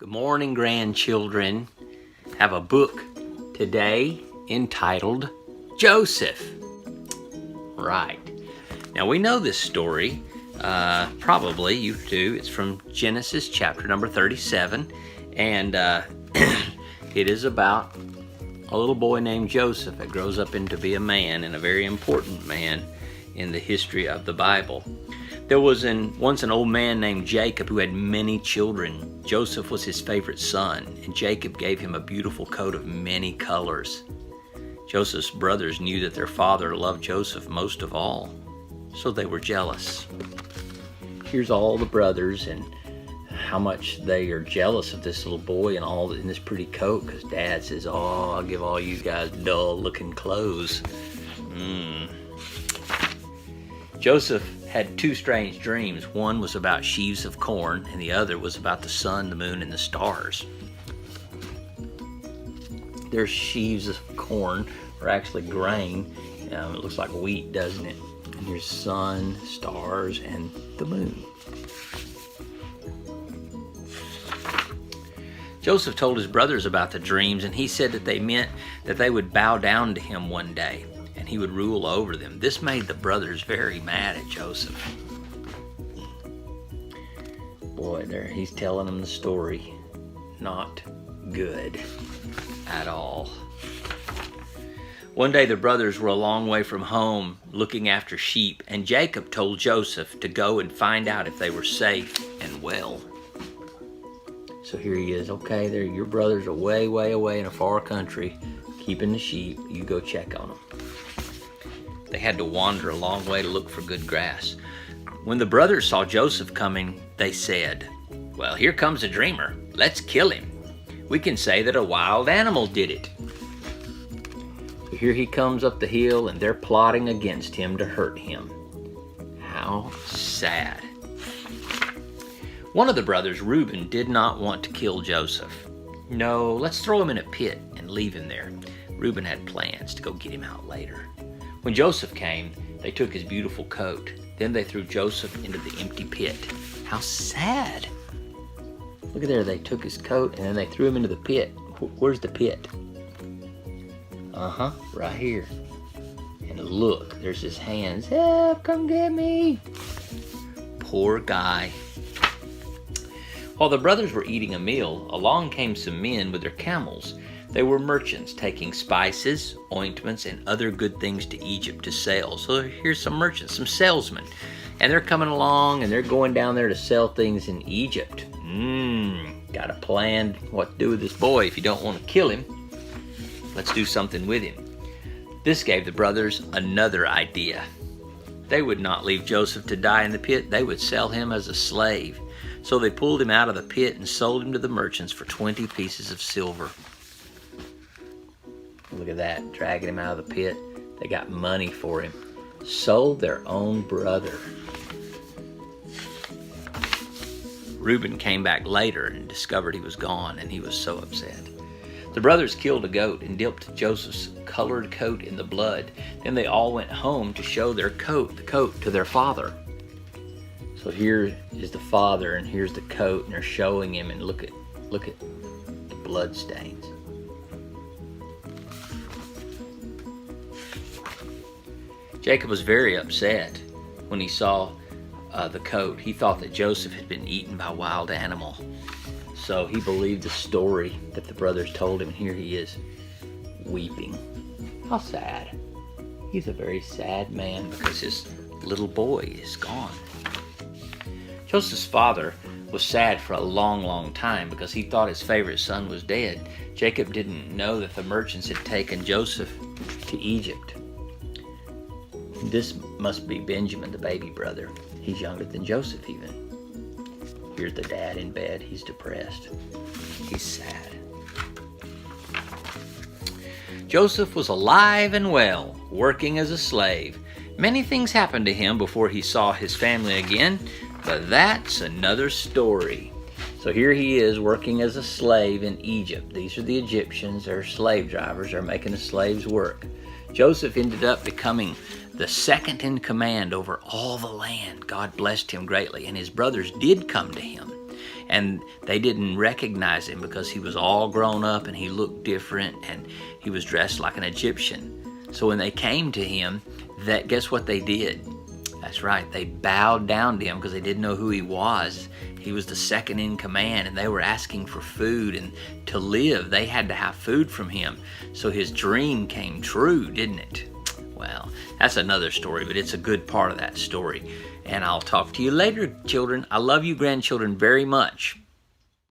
Good morning, grandchildren. Have a book today entitled Joseph. Right. Now we know this story. Probably you do. It's from Genesis chapter number 37. And it is about a little boy named Joseph that grows up into be a man, and a very important man in the history of the Bible. There was once an old man named Jacob who had many children. Joseph was his favorite son, and Jacob gave him a beautiful coat of many colors. Joseph's brothers knew that their father loved Joseph most of all, so they were jealous. Here's all the brothers and how much they are jealous of this little boy and all in this pretty coat, because Dad says, "Oh, I'll give all you guys dull-looking clothes." Joseph had two strange dreams. One was about sheaves of corn, and the other was about the sun, the moon, and the stars. There's sheaves of corn, or actually grain. It looks like wheat, doesn't it? And there's sun, stars, and the moon. Joseph told his brothers about the dreams, and he said that they meant that they would bow down to him one day, and he would rule over them. This made the brothers very mad at Joseph. Boy, he's telling them the story. Not good at all. One day the brothers were a long way from home looking after sheep, and Jacob told Joseph to go and find out if they were safe and well. So here he is. Okay, your brothers are way, way away in a far country keeping the sheep. You go check on them. They had to wander a long way to look for good grass. When the brothers saw Joseph coming, they said, "Well, here comes a dreamer. Let's kill him. We can say that a wild animal did it." So here he comes up the hill, and they're plotting against him to hurt him. How sad. One of the brothers, Reuben, did not want to kill Joseph. "No, let's throw him in a pit and leave him there." Reuben had plans to go get him out later. When Joseph came, they took his beautiful coat. Then they threw Joseph into the empty pit. How sad. Look at there, they took his coat and then they threw him into the pit. Where's the pit? Right here. And look, there's his hands. "Help, come get me." Poor guy. While the brothers were eating a meal, along came some men with their camels. They were merchants taking spices, ointments, and other good things to Egypt to sell. So here's some merchants, some salesmen. And they're coming along and they're going down there to sell things in Egypt. Got a plan what to do with this boy if you don't want to kill him. Let's do something with him. This gave the brothers another idea. They would not leave Joseph to die in the pit. They would sell him as a slave. So they pulled him out of the pit and sold him to the merchants for 20 pieces of silver. Look at that, dragging him out of the pit. They got money for him. Sold their own brother. Reuben came back later and discovered he was gone, and he was so upset. The brothers killed a goat and dipped Joseph's colored coat in the blood. Then they all went home to show the coat to their father. So here is the father, and here's the coat, and they're showing him, and look at the blood stains. Jacob was very upset when he saw the coat. He thought that Joseph had been eaten by a wild animal. So he believed the story that the brothers told him, and here he is weeping. How sad. He's a very sad man because his little boy is gone. Joseph's father was sad for a long, long time because he thought his favorite son was dead. Jacob didn't know that the merchants had taken Joseph to Egypt. This must be Benjamin, the baby brother. He's younger than Joseph even. Here's the dad in bed. He's depressed. He's sad. Joseph was alive and well, working as a slave. Many things happened to him before he saw his family again, but that's another story. So here he is working as a slave in Egypt. These are the Egyptians. They're slave drivers. They're making the slaves work. Joseph ended up becoming the second in command over all the land. God blessed him greatly, and his brothers did come to him. and they didn't recognize him because he was all grown up and he looked different and he was dressed like an Egyptian. So when they came to him, guess what they did? That's right, they bowed down to him because they didn't know who he was. He was the second in command, and they were asking for food, and to live, they had to have food from him. So his dream came true, didn't it? Well, that's another story, but it's a good part of that story. And I'll talk to you later, children. I love you, grandchildren, very much.